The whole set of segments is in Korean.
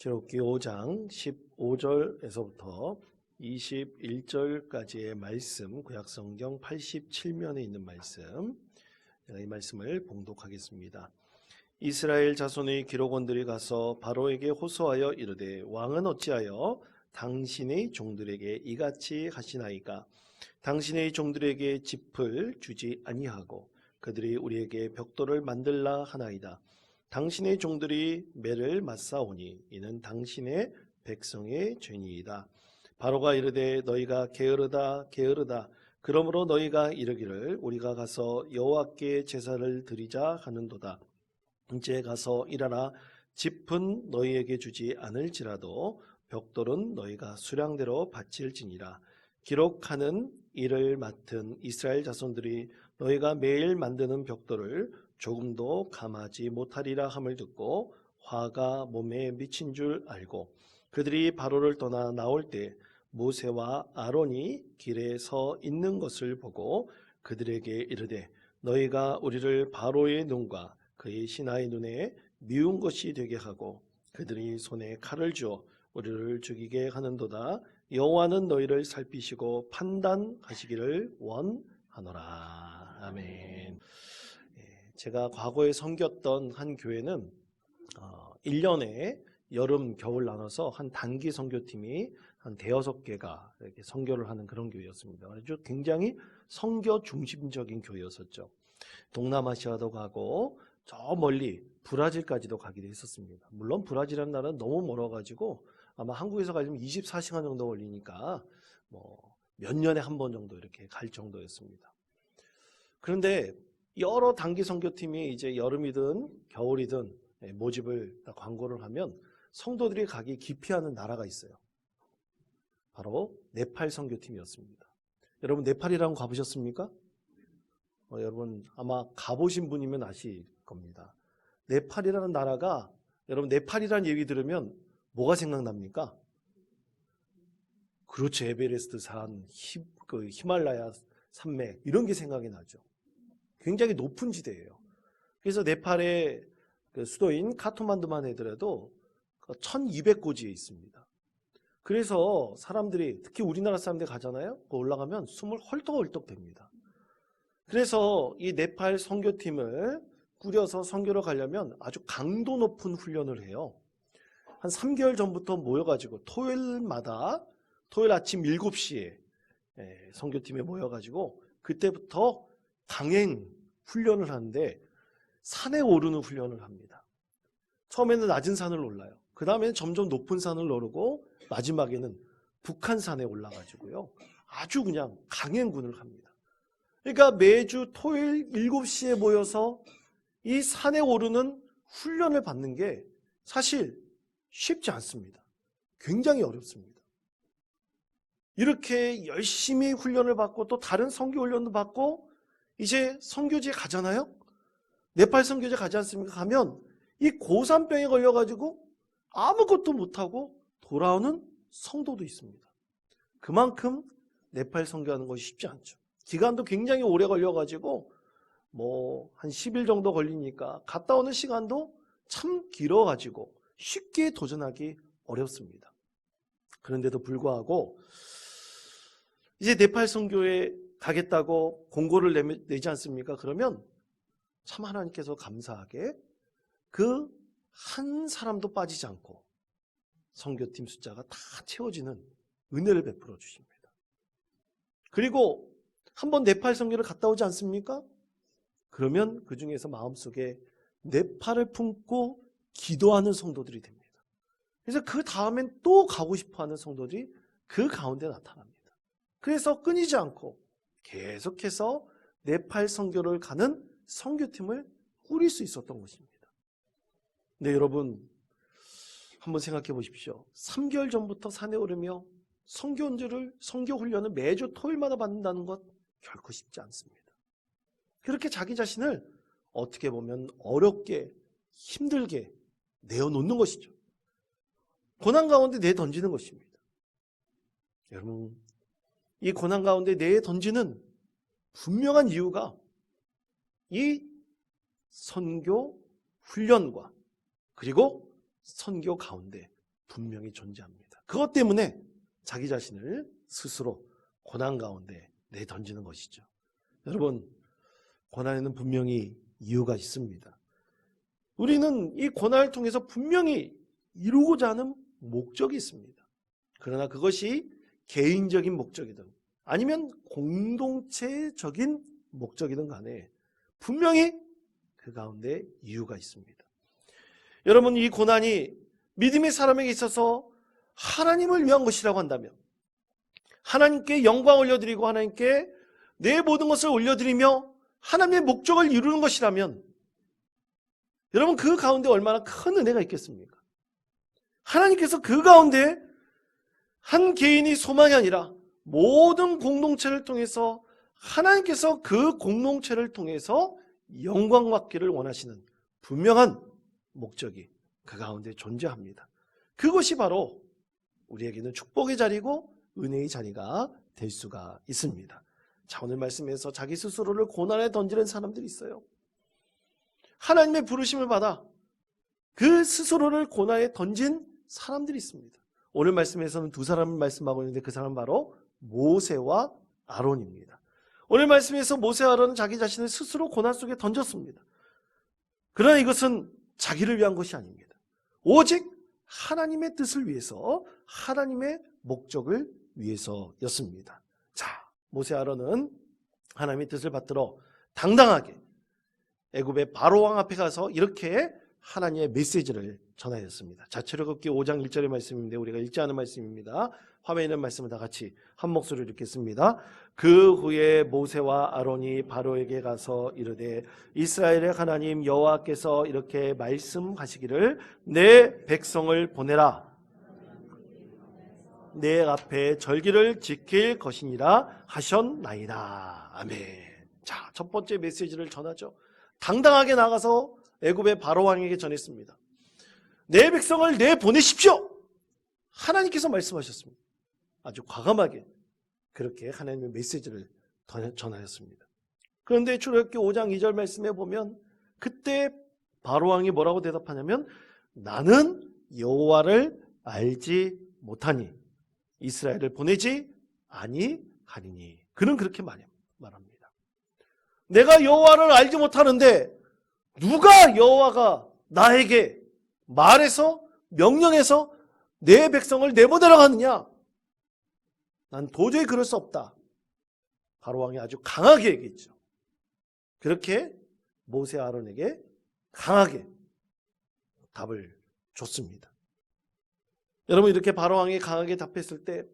출애굽기 5장 15절에서부터 21절까지의 말씀, 구약성경 87면에 있는 말씀, 제가 이 말씀을 봉독하겠습니다. 이스라엘 자손의 기록원들이 가서 바로에게 호소하여 이르되, 왕은 어찌하여 당신의 종들에게 이같이 하시나이까? 당신의 종들에게 짚을 주지 아니하고 그들이 우리에게 벽돌을 만들라 하나이다. 당신의 종들이 매를 맞사오니 이는 당신의 백성의 죄니이다. 바로가 이르되, 너희가 게으르다 게으르다. 그러므로 너희가 이르기를 우리가 가서 여호와께 제사를 드리자 하는도다. 이제 가서 일하라. 짚은 너희에게 주지 않을지라도 벽돌은 너희가 수량대로 바칠지니라. 기록하는 일을 맡은 이스라엘 자손들이 너희가 매일 만드는 벽돌을 조금도 감하지 못하리라 함을 듣고 화가 몸에 미친 줄 알고, 그들이 바로를 떠나 나올 때 모세와 아론이 길에 서 있는 것을 보고 그들에게 이르되, 너희가 우리를 바로의 눈과 그의 신하의 눈에 미운 것이 되게 하고 그들이 손에 칼을 주어 우리를 죽이게 하는도다. 여호와는 너희를 살피시고 판단하시기를 원하노라. 아멘. 제가 과거에 섬겼던 한 교회는 1년에 여름, 겨울 나눠서 한 단기 선교팀이 한 대여섯 개가 이렇게 선교를 하는 그런 교회였습니다. 아주 굉장히 선교 중심적인 교회였었죠. 동남아시아도 가고 저 멀리 브라질까지도 가기도 했었습니다. 물론 브라질이라는 나라는 너무 멀어가지고 아마 한국에서 가려면 24시간 정도 걸리니까 몇 년에 한 번 정도 이렇게 갈 정도였습니다. 그런데 여러 단기 선교팀이 이제 여름이든 겨울이든 모집을 광고를 하면 성도들이 가기 기피하는 나라가 있어요. 바로 네팔 선교팀이었습니다. 여러분, 네팔이라고 가보셨습니까? 여러분 아마 가보신 분이면 아실 겁니다. 네팔이라는 나라가, 여러분 네팔이라는 얘기 들으면 뭐가 생각납니까? 그렇죠. 에베레스트 산, 히말라야 산맥, 이런 게 생각이 나죠. 굉장히 높은 지대예요. 그래서 네팔의 그 수도인 카트만두만 해더라도 1200고지에 있습니다. 그래서 사람들이, 특히 우리나라 사람들 가잖아요. 올라가면 숨을 헐떡헐떡 댑니다. 그래서 이 네팔 선교팀을 꾸려서 선교를 가려면 아주 강도 높은 훈련을 해요. 한 3개월 전부터 모여가지고 토요일 아침 7시에 선교팀에 모여가지고 그때부터 강행 훈련을 하는데 산에 오르는 훈련을 합니다. 처음에는 낮은 산을 올라요. 그 다음에는 점점 높은 산을 오르고 마지막에는 북한산에 올라가지고요. 아주 그냥 강행군을 합니다. 그러니까 매주 토요일 7시에 모여서 이 산에 오르는 훈련을 받는 게 사실 쉽지 않습니다. 굉장히 어렵습니다. 이렇게 열심히 훈련을 받고 또 다른 선교 훈련도 받고 이제 선교지에 가잖아요. 네팔 선교지에 가지 않습니까? 가면 이 고산병에 걸려가지고 아무것도 못하고 돌아오는 성도도 있습니다. 그만큼 네팔 선교하는 것이 쉽지 않죠. 기간도 굉장히 오래 걸려가지고 한 10일 정도 걸리니까 갔다 오는 시간도 참 길어가지고 쉽게 도전하기 어렵습니다. 그런데도 불구하고 이제 네팔 선교에 가겠다고 공고를 내지 않습니까? 그러면 참 하나님께서 감사하게 그 한 사람도 빠지지 않고 선교팀 숫자가 다 채워지는 은혜를 베풀어 주십니다. 그리고 한번 네팔 선교를 갔다 오지 않습니까? 그러면 그 중에서 마음속에 네팔을 품고 기도하는 성도들이 됩니다. 그래서 그 다음엔 또 가고 싶어하는 성도들이 그 가운데 나타납니다. 그래서 끊이지 않고 계속해서 네팔 선교를 가는 선교팀을 꾸릴 수 있었던 것입니다. 네, 여러분 한번 생각해 보십시오. 3개월 전부터 산에 오르며 선교 훈련을 매주 토요일마다 받는다는 것 결코 쉽지 않습니다. 그렇게 자기 자신을 어떻게 보면 어렵게 힘들게 내어놓는 것이죠. 고난 가운데 내던지는 것입니다. 여러분, 이 고난 가운데 내던지는 분명한 이유가 이 선교 훈련과 그리고 선교 가운데 분명히 존재합니다. 그것 때문에 자기 자신을 스스로 고난 가운데 내던지는 것이죠. 여러분, 고난에는 분명히 이유가 있습니다. 우리는 이 고난을 통해서 분명히 이루고자 하는 목적이 있습니다. 그러나 그것이 개인적인 목적이든 아니면 공동체적인 목적이든 간에 분명히 그 가운데 이유가 있습니다. 여러분, 이 고난이 믿음의 사람에게 있어서 하나님을 위한 것이라고 한다면, 하나님께 영광 올려드리고 하나님께 내 모든 것을 올려드리며 하나님의 목적을 이루는 것이라면 여러분, 그 가운데 얼마나 큰 은혜가 있겠습니까? 하나님께서 그 가운데 한 개인이 소망이 아니라 모든 공동체를 통해서 하나님께서 그 공동체를 통해서 영광 받기를 원하시는 분명한 목적이 그 가운데 존재합니다. 그것이 바로 우리에게는 축복의 자리고 은혜의 자리가 될 수가 있습니다. 자, 오늘 말씀에서 자기 스스로를 고난에 던지는 사람들이 있어요. 하나님의 부르심을 받아 그 스스로를 고난에 던진 사람들이 있습니다. 오늘 말씀에서는 두 사람을 말씀하고 있는데 그 사람은 바로 모세와 아론입니다. 오늘 말씀에서 모세와 아론은 자기 자신을 스스로 고난 속에 던졌습니다. 그러나 이것은 자기를 위한 것이 아닙니다. 오직 하나님의 뜻을 위해서, 하나님의 목적을 위해서였습니다. 자, 모세 아론은 하나님의 뜻을 받들어 당당하게 애굽의 바로왕 앞에 가서 이렇게 하나님의 메시지를 전하였습니다. 자, 출애굽기 5장 1절의 말씀인데 우리가 읽지 않은 말씀입니다. 화면에 있는 말씀을 다 같이 한 목소리로 읽겠습니다. 그 후에 모세와 아론이 바로에게 가서 이르되 이스라엘의 하나님 여호와께서 이렇게 말씀하시기를 내 백성을 보내라. 내 앞에 절기를 지킬 것이니라 하셨나이다. 아멘. 자, 첫 번째 메시지를 전하죠. 당당하게 나가서 애굽의 바로왕에게 전했습니다. 내 백성을 내보내십시오. 하나님께서 말씀하셨습니다. 아주 과감하게 그렇게 하나님의 메시지를 전하였습니다. 그런데 출애굽기 5장 2절 말씀에 보면 그때 바로왕이 뭐라고 대답하냐면 나는 여호와를 알지 못하니 이스라엘을 보내지 아니하리니. 그는 그렇게 말합니다. 내가 여호와를 알지 못하는데 누가 여호와가 나에게 말해서 명령해서 내 백성을 내보내라고 하느냐? 난 도저히 그럴 수 없다. 바로왕이 아주 강하게 얘기했죠. 그렇게 모세 아론에게 강하게 답을 줬습니다. 여러분, 이렇게 바로왕이 강하게 답했을 때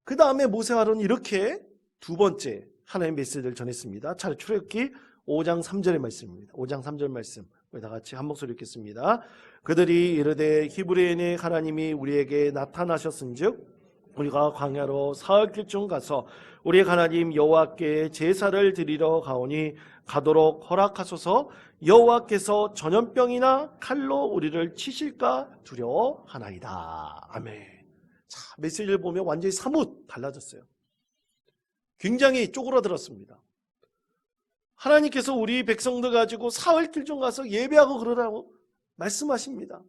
그 다음에 모세 아론이 이렇게 두 번째 하나님의 메시지를 전했습니다. 자, 출애굽기 5장 3절의 말씀입니다. 5장 3절 말씀 우리 다 같이 한 목소리 읽겠습니다. 그들이 이르되 히브리인의 하나님이 우리에게 나타나셨은즉 우리가 광야로 사흘길쯤 가서 우리 하나님 여호와께 제사를 드리러 가오니 가도록 허락하소서. 여호와께서 전염병이나 칼로 우리를 치실까 두려워하나이다. 아멘. 자, 메시지를 보면 완전히 사뭇 달라졌어요. 굉장히 쪼그라들었습니다. 하나님께서 우리 백성들 가지고 사흘길쯤 가서 예배하고 그러라고 말씀하십니다.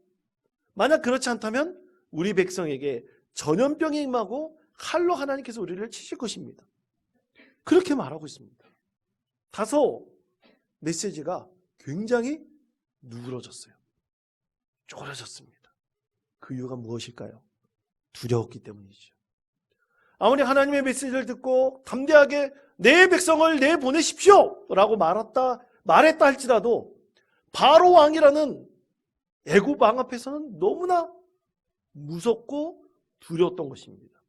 만약 그렇지 않다면 우리 백성에게 전염병이 임하고 칼로 하나님께서 우리를 치실 것입니다. 그렇게 말하고 있습니다. 다소 메시지가 굉장히 누그러졌어요. 쪼그라졌습니다. 그 이유가 무엇일까요? 두려웠기 때문이죠. 아무리 하나님의 메시지를 듣고 담대하게 내 백성을 내보내십시오 라고 말했다 할지라도 바로 왕이라는 애굽 왕 앞에서는 너무나 무섭고 두려웠던 것입니다.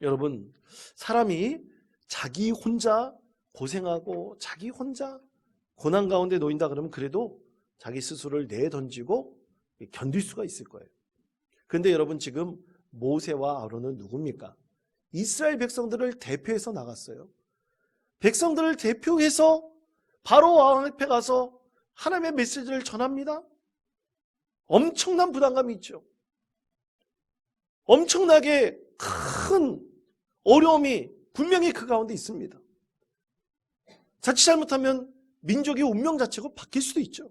여러분, 사람이 자기 혼자 고생하고 자기 혼자 고난 가운데 놓인다 그러면 그래도 자기 스스로를 내던지고 견딜 수가 있을 거예요. 그런데 여러분, 지금 모세와 아론은 누굽니까? 이스라엘 백성들을 대표해서 나갔어요. 백성들을 대표해서 바로 왕 앞에 가서 하나님의 메시지를 전합니다. 엄청난 부담감이 있죠. 엄청나게 큰 어려움이 분명히 그 가운데 있습니다. 자칫 잘못하면 민족의 운명 자체가 바뀔 수도 있죠.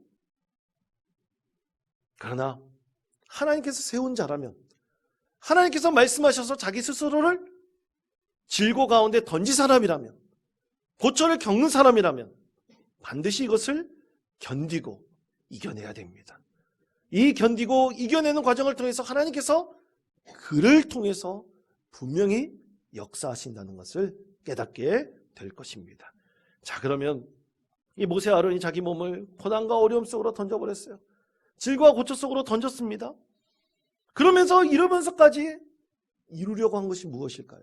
그러나 하나님께서 세운 자라면, 하나님께서 말씀하셔서 자기 스스로를 질고 가운데 던진 사람이라면, 고초를 겪는 사람이라면 반드시 이것을 견디고 이겨내야 됩니다. 이 견디고 이겨내는 과정을 통해서 하나님께서 그를 통해서 분명히 역사하신다는 것을 깨닫게 될 것입니다. 자, 그러면 이 모세 아론이 자기 몸을 고난과 어려움 속으로 던져버렸어요. 질과 고초 속으로 던졌습니다. 그러면서 이러면서까지 이루려고 한 것이 무엇일까요?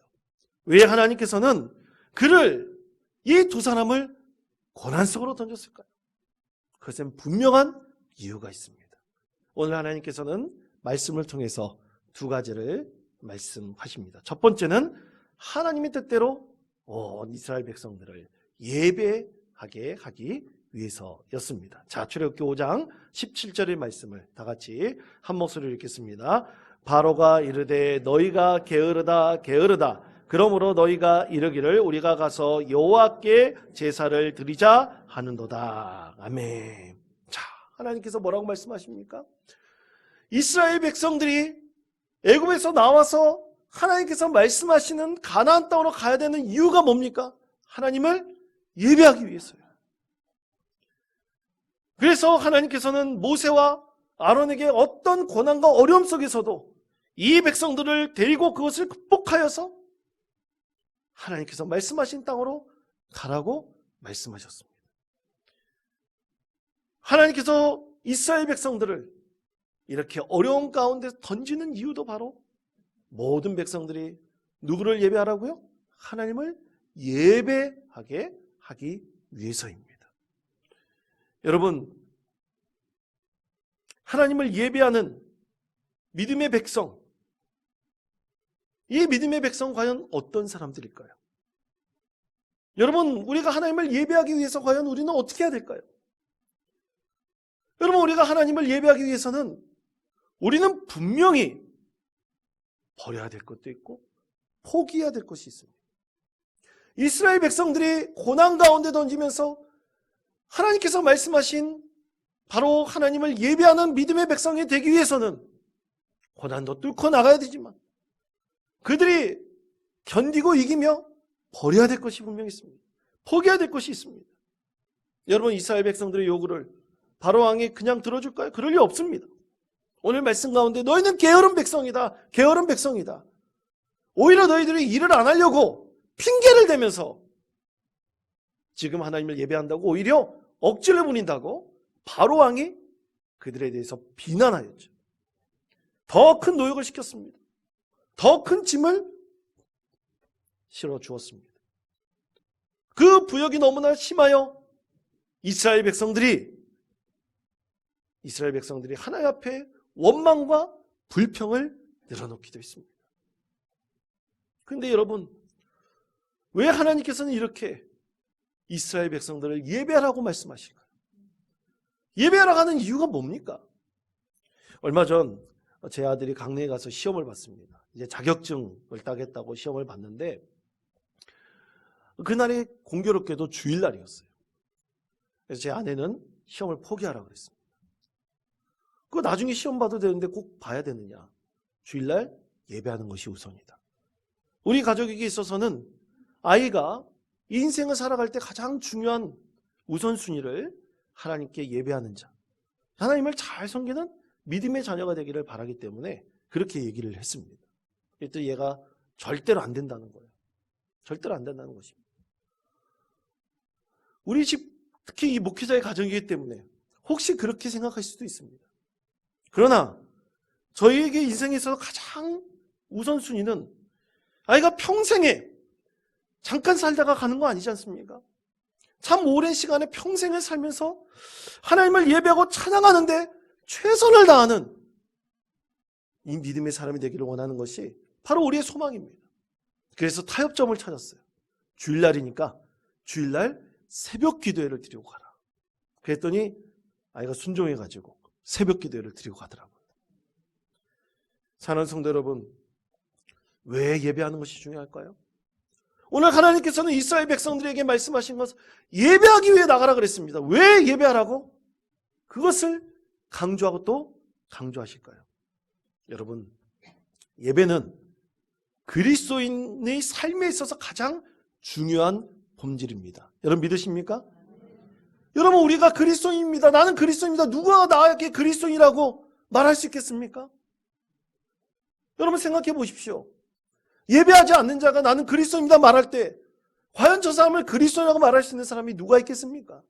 왜 하나님께서는 그를, 이 두 사람을 고난 속으로 던졌을까요? 그것은 분명한 이유가 있습니다. 오늘 하나님께서는 말씀을 통해서 두 가지를 말씀하십니다. 첫 번째는 하나님의 뜻대로 온 이스라엘 백성들을 예배하게 하기 위해서였습니다. 자, 출애굽기 5장 17절의 말씀을 다 같이 한 목소리로 읽겠습니다. 바로가 이르되 너희가 게으르다 게으르다 그러므로 너희가 이르기를 우리가 가서 여호와께 제사를 드리자 하는도다. 아멘. 자, 하나님께서 뭐라고 말씀하십니까? 이스라엘 백성들이 애굽에서 나와서 하나님께서 말씀하시는 가나안 땅으로 가야 되는 이유가 뭡니까? 하나님을 예배하기 위해서요. 그래서 하나님께서는 모세와 아론에게 어떤 고난과 어려움 속에서도 이 백성들을 데리고 그것을 극복하여서 하나님께서 말씀하신 땅으로 가라고 말씀하셨습니다. 하나님께서 이스라엘 백성들을 이렇게 어려운 가운데 던지는 이유도 바로 모든 백성들이 누구를 예배하라고요? 하나님을 예배하게 하기 위해서입니다. 여러분, 하나님을 예배하는 믿음의 백성, 이 믿음의 백성은 과연 어떤 사람들일까요? 여러분, 우리가 하나님을 예배하기 위해서 과연 우리는 어떻게 해야 될까요? 여러분, 우리가 하나님을 예배하기 위해서는 우리는 분명히 버려야 될 것도 있고 포기해야 될 것이 있습니다. 이스라엘 백성들이 고난 가운데 던지면서 하나님께서 말씀하신 바로 하나님을 예배하는 믿음의 백성이 되기 위해서는 고난도 뚫고 나가야 되지만 그들이 견디고 이기며 버려야 될 것이 분명히 있습니다. 포기해야 될 것이 있습니다. 여러분, 이스라엘 백성들의 요구를 바로 왕이 그냥 들어줄까요? 그럴 리 없습니다. 오늘 말씀 가운데 너희는 게으른 백성이다. 게으른 백성이다. 오히려 너희들이 일을 안 하려고 핑계를 대면서 지금 하나님을 예배한다고 오히려 억지를 부린다고 바로 왕이 그들에 대해서 비난하였죠. 더 큰 노역을 시켰습니다. 더 큰 짐을 실어 주었습니다. 그 부역이 너무나 심하여 이스라엘 백성들이 하나님 앞에 원망과 불평을 늘어놓기도 했습니다. 그런데 여러분, 왜 하나님께서는 이렇게 이스라엘 백성들을 예배하라고 말씀하실까요? 예배하러 가는 이유가 뭡니까? 얼마 전 제 아들이 강릉에 가서 시험을 봤습니다. 이제 자격증을 따겠다고 시험을 봤는데 그날이 공교롭게도 주일날이었어요. 그래서 제 아내는 시험을 포기하라고 그랬습니다. 그거 나중에 시험 봐도 되는데 꼭 봐야 되느냐? 주일날 예배하는 것이 우선이다. 우리 가족에게 있어서는 아이가 인생을 살아갈 때 가장 중요한 우선순위를 하나님께 예배하는 자, 하나님을 잘 섬기는 믿음의 자녀가 되기를 바라기 때문에 그렇게 얘기를 했습니다. 그랬더니 얘가 절대로 안 된다는 거예요. 절대로 안 된다는 것입니다. 우리 집 특히 이 목회자의 가정이기 때문에 혹시 그렇게 생각할 수도 있습니다. 그러나 저희에게 인생에 있어서 가장 우선순위는 아이가 평생에 잠깐 살다가 가는 거 아니지 않습니까? 참 오랜 시간에 평생을 살면서 하나님을 예배하고 찬양하는데 최선을 다하는 이 믿음의 사람이 되기를 원하는 것이 바로 우리의 소망입니다. 그래서 타협점을 찾았어요. 주일날이니까 주일날 새벽 기도회를 드리고 가라. 그랬더니 아이가 순종해가지고 새벽 기도회를 드리고 가더라고요. 사랑하는 성도 여러분, 왜 예배하는 것이 중요할까요? 오늘 하나님께서는 이스라엘 백성들에게 말씀하신 것은 예배하기 위해 나가라 그랬습니다. 왜 예배하라고? 그것을 강조하고 또 강조하실까요? 여러분, 예배는 그리스도인의 삶에 있어서 가장 중요한 본질입니다. 여러분 믿으십니까? 여러분, 우리가 그리스도인입니다. 나는 그리스도인입니다. 누가 나에게 그리스도인이라고 말할 수 있겠습니까? 여러분 생각해 보십시오. 예배하지 않는 자가 나는 그리스도입니다 말할 때 과연 저 사람을 그리스도라고 말할 수 있는 사람이 누가 있겠습니까?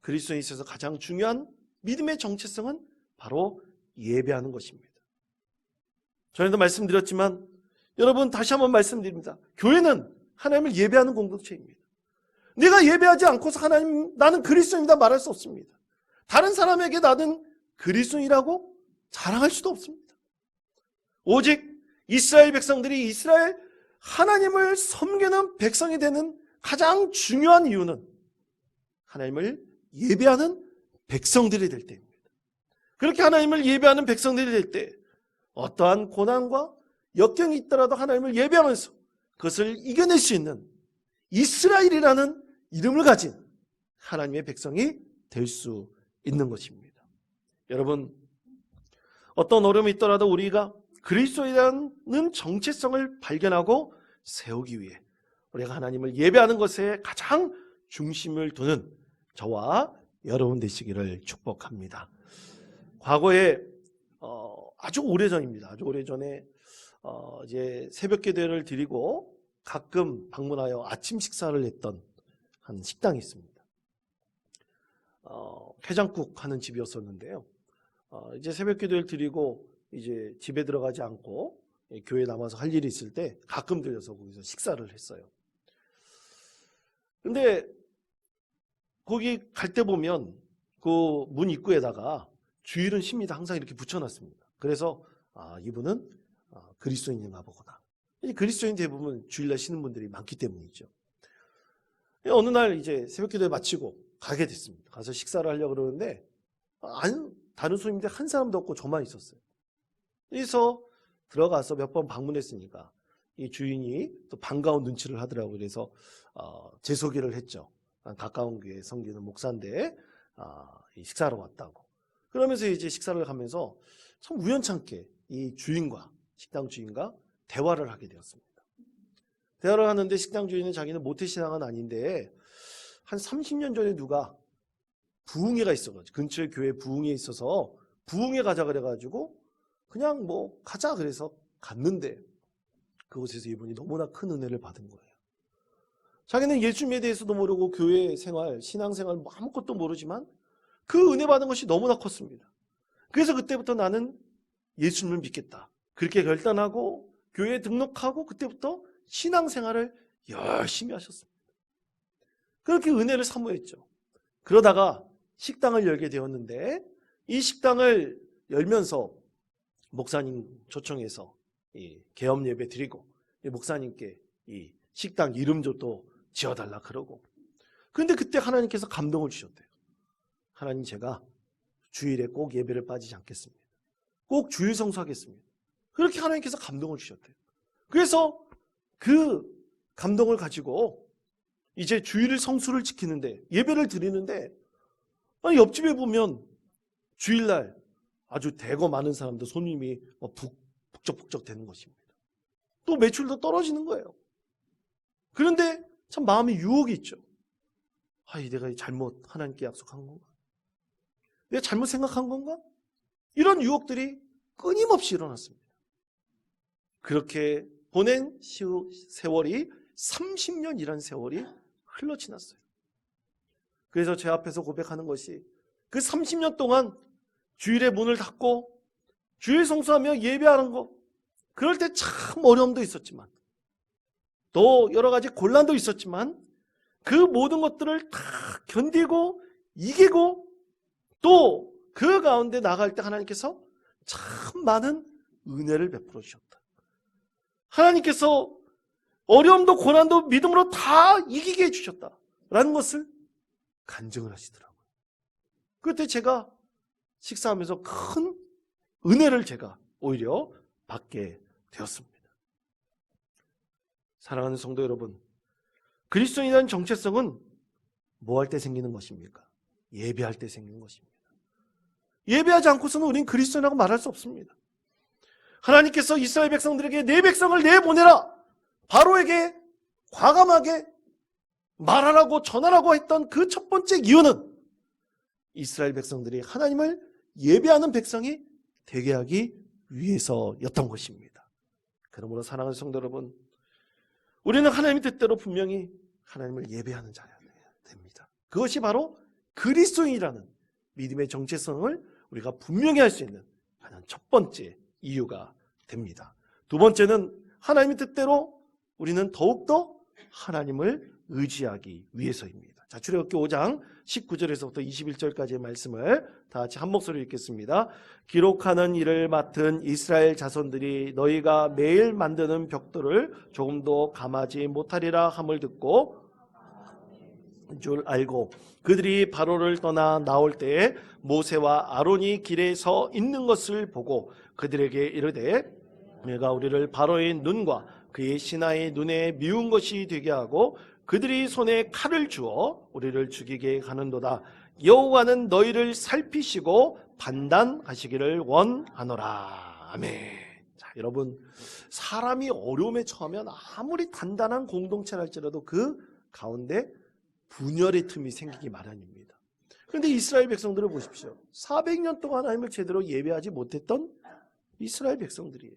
그리스도에 있어서 가장 중요한 믿음의 정체성은 바로 예배하는 것입니다. 전에도 말씀드렸지만 여러분 다시 한번 말씀드립니다. 교회는 하나님을 예배하는 공동체입니다. 내가 예배하지 않고서 하나님 나는 그리스도입니다 말할 수 없습니다. 다른 사람에게 나는 그리스도인이라고 자랑할 수도 없습니다. 오직 이스라엘 백성들이 이스라엘 하나님을 섬기는 백성이 되는 가장 중요한 이유는 하나님을 예배하는 백성들이 될 때입니다. 그렇게 하나님을 예배하는 백성들이 될 때 어떠한 고난과 역경이 있더라도 하나님을 예배하면서 그것을 이겨낼 수 있는 이스라엘이라는 이름을 가진 하나님의 백성이 될 수 있는 것입니다. 여러분, 어떤 어려움이 있더라도 우리가 그리스도이라는 정체성을 발견하고 세우기 위해 우리가 하나님을 예배하는 것에 가장 중심을 두는 저와 여러분 되시기를 축복합니다. 과거에 아주 오래전입니다. 아주 오래전에 이제 새벽 기도를 드리고 가끔 방문하여 아침 식사를 했던 한 식당이 있습니다. 해장국 하는 집이었었는데요. 이제 새벽 기도를 드리고 이제 집에 들어가지 않고 교회에 남아서 할 일이 있을 때 가끔 들려서 거기서 식사를 했어요. 근데 거기 갈 때 보면 그 문 입구에다가 주일은 쉽니다. 항상 이렇게 붙여놨습니다. 그래서 이분은 그리스도인인가 보구나. 그리스도인 대부분 주일날 쉬는 분들이 많기 때문이죠. 어느 날 이제 새벽 기도에 마치고 가게 됐습니다. 가서 식사를 하려고 그러는데 다른 손님들 한 사람도 없고 저만 있었어요. 그래서 들어가서 몇 번 방문했으니까 이 주인이 또 반가운 눈치를 하더라고요. 그래서 제 소개를 했죠. 가까운 교회 섬기는 목사인데 식사하러 왔다고. 그러면서 이제 식사를 하면서 참 우연찮게 이 주인과 식당 주인과 대화를 하게 되었습니다. 대화를 하는데 식당 주인은 자기는 모태신앙은 아닌데 한 30년 전에 누가 부흥회가 있어가지고 근처에 교회 부흥회 있어서 부흥회 가자 그래가지고 그냥 뭐 가자 그래서 갔는데 그곳에서 이분이 너무나 큰 은혜를 받은 거예요. 자기는 예수님에 대해서도 모르고 교회 생활, 신앙생활 뭐 아무것도 모르지만 그 은혜 받은 것이 너무나 컸습니다. 그래서 그때부터 나는 예수님을 믿겠다. 그렇게 결단하고 교회에 등록하고 그때부터 신앙생활을 열심히 하셨습니다. 그렇게 은혜를 사모했죠. 그러다가 식당을 열게 되었는데 이 식당을 열면서 목사님 초청해서 개업 예배 드리고 목사님께 이 식당 이름도 또 지어달라 그러고 그런데 그때 하나님께서 감동을 주셨대요. 하나님 제가 주일에 꼭 예배를 빠지지 않겠습니다. 꼭 주일 성수하겠습니다. 그렇게 하나님께서 감동을 주셨대요. 그래서 그 감동을 가지고 이제 주일 성수를 지키는데 예배를 드리는데 옆집에 보면 주일날 아주 대거 많은 사람들 손님이 북적북적 되는 것입니다. 또 매출도 떨어지는 거예요. 그런데 참 마음에 유혹이 있죠. 내가 잘못 하나님께 약속한 건가? 내가 잘못 생각한 건가? 이런 유혹들이 끊임없이 일어났습니다. 그렇게 보낸 세월이 30년이라는 세월이 흘러 지났어요. 그래서 제 앞에서 고백하는 것이 그 30년 동안 주일에 문을 닫고 주일 성수하며 예배하는 것 그럴 때 참 어려움도 있었지만 또 여러 가지 곤란도 있었지만 그 모든 것들을 다 견디고 이기고 또 그 가운데 나갈 때 하나님께서 참 많은 은혜를 베풀어 주셨다. 하나님께서 어려움도 고난도 믿음으로 다 이기게 해주셨다라는 것을 간증을 하시더라고요. 그때 제가 식사하면서 큰 은혜를 제가 오히려 받게 되었습니다. 사랑하는 성도 여러분, 그리스도인이라는 정체성은 뭐 할 때 생기는 것입니까? 예배할 때 생기는 것입니다. 예배하지 않고서는 우린 그리스도인이라고 말할 수 없습니다. 하나님께서 이스라엘 백성들에게 내 백성을 내보내라, 바로에게 과감하게 말하라고 전하라고 했던 그 첫 번째 이유는 이스라엘 백성들이 하나님을 예배하는 백성이 되게 하기 위해서였던 것입니다. 그러므로 사랑하는 성도 여러분, 우리는 하나님의 뜻대로 분명히 하나님을 예배하는 자여야 됩니다. 그것이 바로 그리스도인이라는 믿음의 정체성을 우리가 분명히 할 수 있는 가장 첫 번째 이유가 됩니다. 두 번째는 하나님의 뜻대로 우리는 더욱더 하나님을 의지하기 위해서입니다. 자, 출애굽기 5장 19절에서부터 21절까지의 말씀을 다 같이 한 목소리로 읽겠습니다. 기록하는 일을 맡은 이스라엘 자손들이 너희가 매일 만드는 벽돌을 조금도 감하지 못하리라 함을 듣고 줄 알고 그들이 바로를 떠나 나올 때에 모세와 아론이 길에 서 있는 것을 보고 그들에게 이르되 내가 우리를 바로의 눈과 그의 신하의 눈에 미운 것이 되게 하고 그들이 손에 칼을 주어 우리를 죽이게 하는도다. 여호와는 너희를 살피시고 판단하시기를 원하노라. 아멘. 자, 여러분, 사람이 어려움에 처하면 아무리 단단한 공동체랄지라도 그 가운데 분열의 틈이 생기기 마련입니다. 그런데 이스라엘 백성들을 보십시오. 400년 동안 하나님을 제대로 예배하지 못했던 이스라엘 백성들이에요.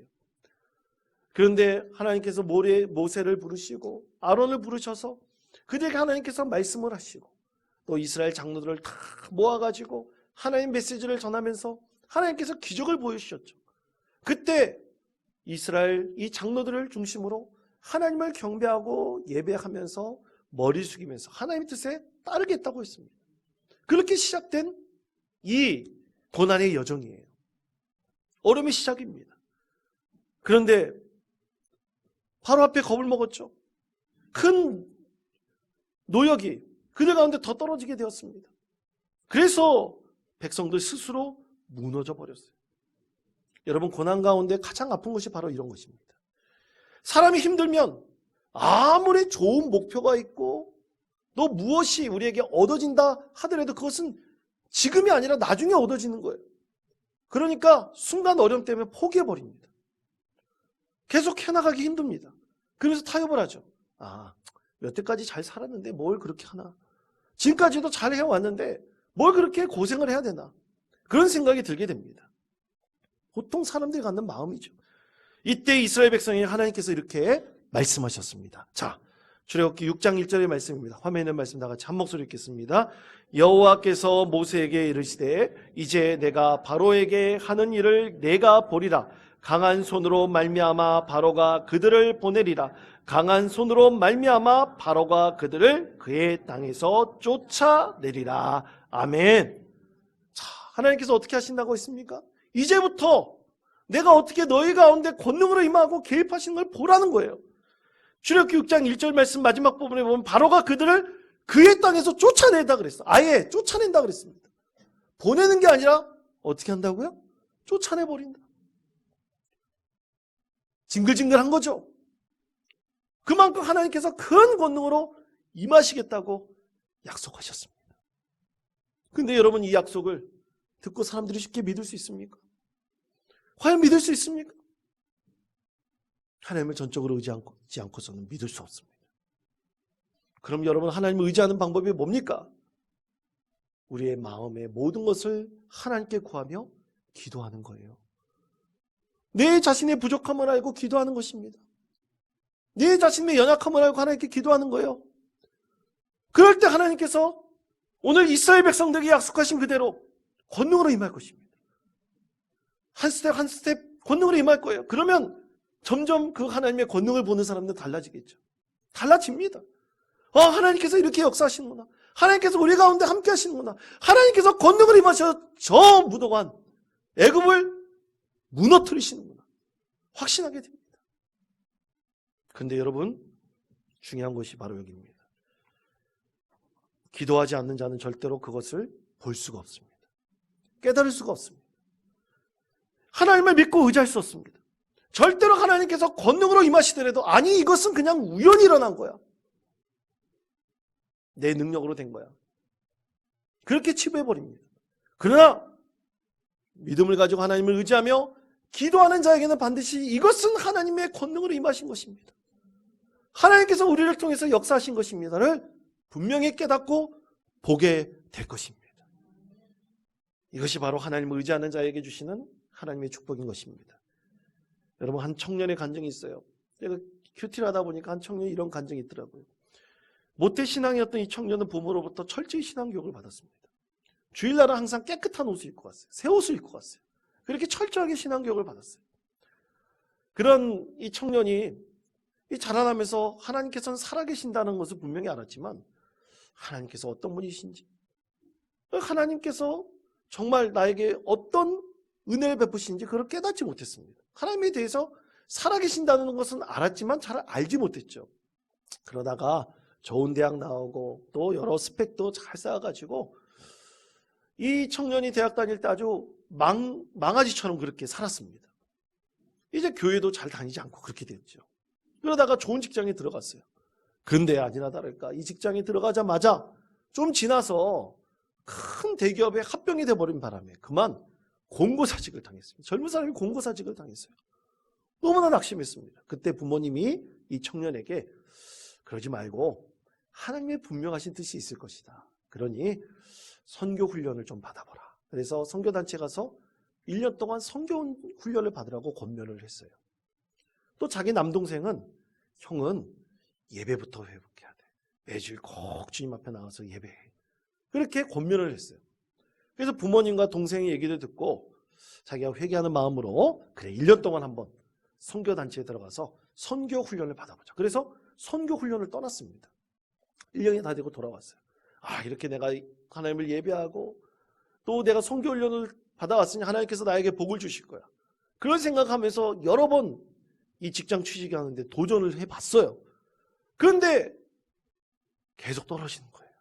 그런데 하나님께서 모세를 부르시고 아론을 부르셔서 그들에게 하나님께서 말씀을 하시고 또 이스라엘 장로들을 다 모아가지고 하나님 메시지를 전하면서 하나님께서 기적을 보여주셨죠. 그때 이스라엘 이 장로들을 중심으로 하나님을 경배하고 예배하면서 머리 숙이면서 하나님의 뜻에 따르겠다고 했습니다. 그렇게 시작된 이 고난의 여정이에요. 어려움의 시작입니다. 그런데 바로 앞에 겁을 먹었죠. 큰 노역이 그들 가운데 더 떨어지게 되었습니다. 그래서 백성들 스스로 무너져 버렸어요. 여러분, 고난 가운데 가장 아픈 것이 바로 이런 것입니다. 사람이 힘들면 아무리 좋은 목표가 있고 또 무엇이 우리에게 얻어진다 하더라도 그것은 지금이 아니라 나중에 얻어지는 거예요. 그러니까 순간 어려움 때문에 포기해버립니다. 계속 해나가기 힘듭니다. 그래서 타협을 하죠. 여태까지 잘 살았는데 뭘 그렇게 하나. 지금까지도 잘 해왔는데 뭘 그렇게 고생을 해야 되나. 그런 생각이 들게 됩니다. 보통 사람들이 갖는 마음이죠. 이때 이스라엘 백성이 하나님께서 이렇게 말씀하셨습니다. 자, 출애굽기 6장 1절의 말씀입니다. 화면에 있는 말씀 다 같이 한 목소리 읽겠습니다. 여호와께서 모세에게 이르시되 이제 내가 바로에게 하는 일을 내가 보리라. 강한 손으로 말미암아 바로가 그들을 보내리라. 강한 손으로 말미암아 바로가 그들을 그의 땅에서 쫓아내리라. 아멘. 자, 하나님께서 어떻게 하신다고 했습니까? 이제부터 내가 어떻게 너희 가운데 권능으로 임하고 개입하시는 걸 보라는 거예요. 출애굽기 6장 1절 말씀 마지막 부분에 보면 바로가 그들을 그의 땅에서 쫓아내다 그랬어. 아예 쫓아낸다 그랬습니다. 보내는 게 아니라 어떻게 한다고요? 쫓아내버린다. 징글징글한 거죠. 그만큼 하나님께서 큰 권능으로 임하시겠다고 약속하셨습니다. 근데 여러분, 이 약속을 듣고 사람들이 쉽게 믿을 수 있습니까? 과연 믿을 수 있습니까? 하나님을 전적으로 의지하지 않고서는 믿을 수 없습니다. 그럼 여러분, 하나님을 의지하는 방법이 뭡니까? 우리의 마음의 모든 것을 하나님께 구하며 기도하는 거예요. 내 자신의 부족함을 알고 기도하는 것입니다. 내 자신의 연약함을 알고 하나님께 기도하는 거예요. 그럴 때 하나님께서 오늘 이스라엘 백성들에게 약속하신 그대로 권능으로 임할 것입니다. 한 스텝 한 스텝 권능으로 임할 거예요. 그러면 점점 그 하나님의 권능을 보는 사람들은 달라지겠죠. 달라집니다. 하나님께서 이렇게 역사하시는구나. 하나님께서 우리 가운데 함께 하시는구나. 하나님께서 권능을 임하셔서 저 무도한 애굽을 무너뜨리시는구나. 확신하게 됩니다. 근데 여러분, 중요한 것이 바로 여기입니다. 기도하지 않는 자는 절대로 그것을 볼 수가 없습니다. 깨달을 수가 없습니다. 하나님을 믿고 의지할 수 없습니다. 절대로 하나님께서 권능으로 임하시더라도 아니, 이것은 그냥 우연히 일어난 거야. 내 능력으로 된 거야. 그렇게 치부해버립니다. 그러나 믿음을 가지고 하나님을 의지하며 기도하는 자에게는 반드시 이것은 하나님의 권능으로 임하신 것입니다. 하나님께서 우리를 통해서 역사하신 것입니다를 분명히 깨닫고 보게 될 것입니다. 이것이 바로 하나님을 의지하는 자에게 주시는 하나님의 축복인 것입니다. 여러분, 한 청년의 간증이 있어요. 제가 큐티를 하다 보니까 한 청년이 이런 간증이 있더라고요. 모태신앙이었던 이 청년은 부모로부터 철저히 신앙교육을 받았습니다. 주일날은 항상 깨끗한 옷을 입고 갔어요. 새 옷을 입고 갔어요. 그렇게 철저하게 신앙교육을 받았어요. 그런 이 청년이 자라나면서 하나님께서는 살아계신다는 것을 분명히 알았지만 하나님께서 어떤 분이신지, 하나님께서 정말 나에게 어떤 은혜를 베푸신지 그걸 깨닫지 못했습니다. 하나님에 대해서 살아계신다는 것은 알았지만 잘 알지 못했죠. 그러다가 좋은 대학 나오고 또 여러 스펙도 잘 쌓아가지고 이 청년이 대학 다닐 때 아주 망아지처럼 그렇게 살았습니다. 이제 교회도 잘 다니지 않고 그렇게 됐죠. 그러다가 좋은 직장에 들어갔어요. 근데 아니나 다를까 이 직장에 들어가자마자 좀 지나서 큰 대기업에 합병이 돼버린 바람에 그만 공고사직을 당했습니다. 젊은 사람이 공고사직을 당했어요. 너무나 낙심했습니다. 그때 부모님이 이 청년에게 그러지 말고 하나님의 분명하신 뜻이 있을 것이다. 그러니 선교 훈련을 좀 받아보라. 그래서 선교단체 가서 1년 동안 선교 훈련을 받으라고 권면을 했어요. 또 자기 남동생은 형은 예배부터 회복해야 돼. 매주일 꼭 주님 앞에 나와서 예배해. 그렇게 권면을 했어요. 그래서 부모님과 동생의 얘기를 듣고 자기가 회개하는 마음으로 그래 1년 동안 한번 선교단체에 들어가서 선교 훈련을 받아보자. 그래서 선교 훈련을 떠났습니다. 1년이 다 되고 돌아왔어요. 이렇게 내가 하나님을 예배하고 또 내가 선교 훈련을 받아왔으니 하나님께서 나에게 복을 주실 거야. 그런 생각하면서 여러 번 이 직장 취직하는데 도전을 해봤어요. 그런데 계속 떨어지는 거예요.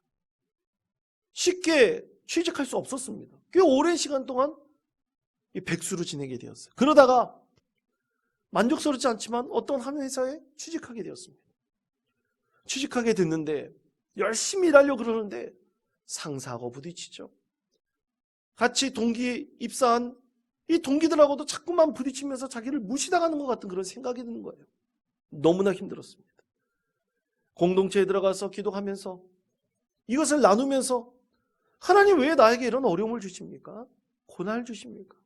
쉽게 취직할 수 없었습니다. 꽤 오랜 시간 동안 이 백수로 지내게 되었어요. 그러다가 만족스럽지 않지만 어떤 한 회사에 취직하게 되었습니다. 취직하게 됐는데 열심히 일하려고 그러는데 상사하고 부딪히죠. 같이 동기 입사한 이 동기들하고도 자꾸만 부딪히면서 자기를 무시당하는 것 같은 그런 생각이 드는 거예요. 너무나 힘들었습니다. 공동체에 들어가서 기도하면서 이것을 나누면서 하나님 왜 나에게 이런 어려움을 주십니까? 고난을 주십니까?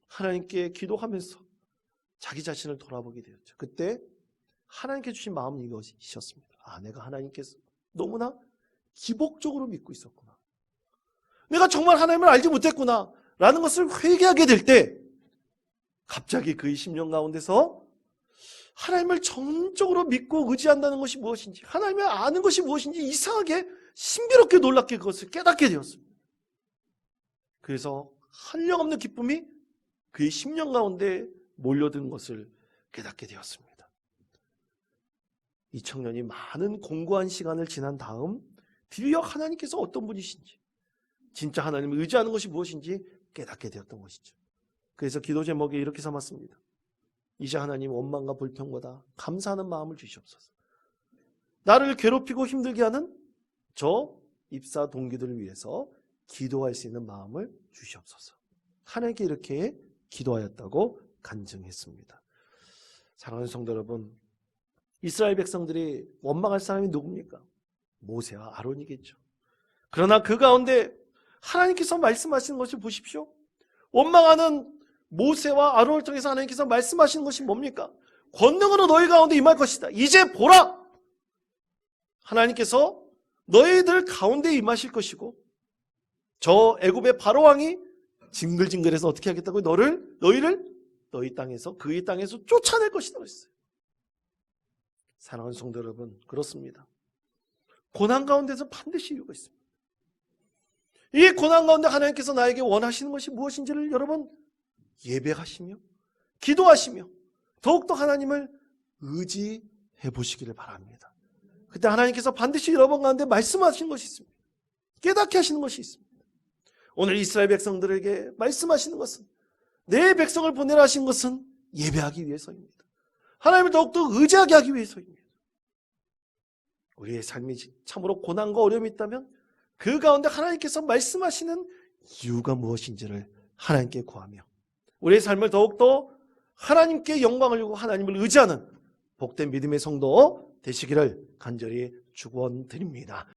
하나님께 기도하면서 자기 자신을 돌아보게 되었죠. 그때 하나님께 주신 마음은 이것이셨습니다. 내가 하나님께서 너무나 기복적으로 믿고 있었구나. 내가 정말 하나님을 알지 못했구나 라는 것을 회개하게 될 때 갑자기 그의 심령 가운데서 하나님을 전적으로 믿고 의지한다는 것이 무엇인지, 하나님을 아는 것이 무엇인지 이상하게 신비롭게 놀랍게 그것을 깨닫게 되었습니다. 그래서 한량없는 기쁨이 그의 심령 가운데 몰려든 것을 깨닫게 되었습니다. 이 청년이 많은 공고한 시간을 지난 다음 드디어 하나님께서 어떤 분이신지, 진짜 하나님을 의지하는 것이 무엇인지 깨닫게 되었던 것이죠. 그래서 기도 제목에 이렇게 삼았습니다. 이제 하나님 원망과 불평보다 감사하는 마음을 주시옵소서. 나를 괴롭히고 힘들게 하는 저 입사 동기들을 위해서 기도할 수 있는 마음을 주시옵소서. 하나님께 이렇게 기도하였다고 간증했습니다. 사랑하는 성도 여러분, 이스라엘 백성들이 원망할 사람이 누굽니까? 모세와 아론이겠죠. 그러나 그 가운데 하나님께서 말씀하시는 것을 보십시오. 원망하는 모세와 아론을 통해서 하나님께서 말씀하시는 것이 뭡니까? 권능으로 너희 가운데 임할 것이다. 이제 보라! 하나님께서 너희들 가운데 임하실 것이고 저 애굽의 바로왕이 징글징글해서 어떻게 하겠다고 너희를 너희 땅에서 그의 땅에서 쫓아낼 것이다 그랬어요. 사랑하는 성도 여러분, 그렇습니다. 고난 가운데서 반드시 이유가 있습니다. 이 고난 가운데 하나님께서 나에게 원하시는 것이 무엇인지를 여러분 예배하시며 기도하시며 더욱더 하나님을 의지해 보시기를 바랍니다. 그때 하나님께서 반드시 여러분 가운데 말씀하시는 것이 있습니다. 깨닫게 하시는 것이 있습니다. 오늘 이스라엘 백성들에게 말씀하시는 것은, 내 백성을 보내라 하신 것은 예배하기 위해서입니다. 하나님을 더욱더 의지하게 하기 위해서입니다. 우리의 삶이 참으로 고난과 어려움이 있다면 그 가운데 하나님께서 말씀하시는 이유가 무엇인지를 하나님께 구하며 우리의 삶을 더욱더 하나님께 영광을 주고 하나님을 의지하는 복된 믿음의 성도 되시기를 간절히 축원드립니다.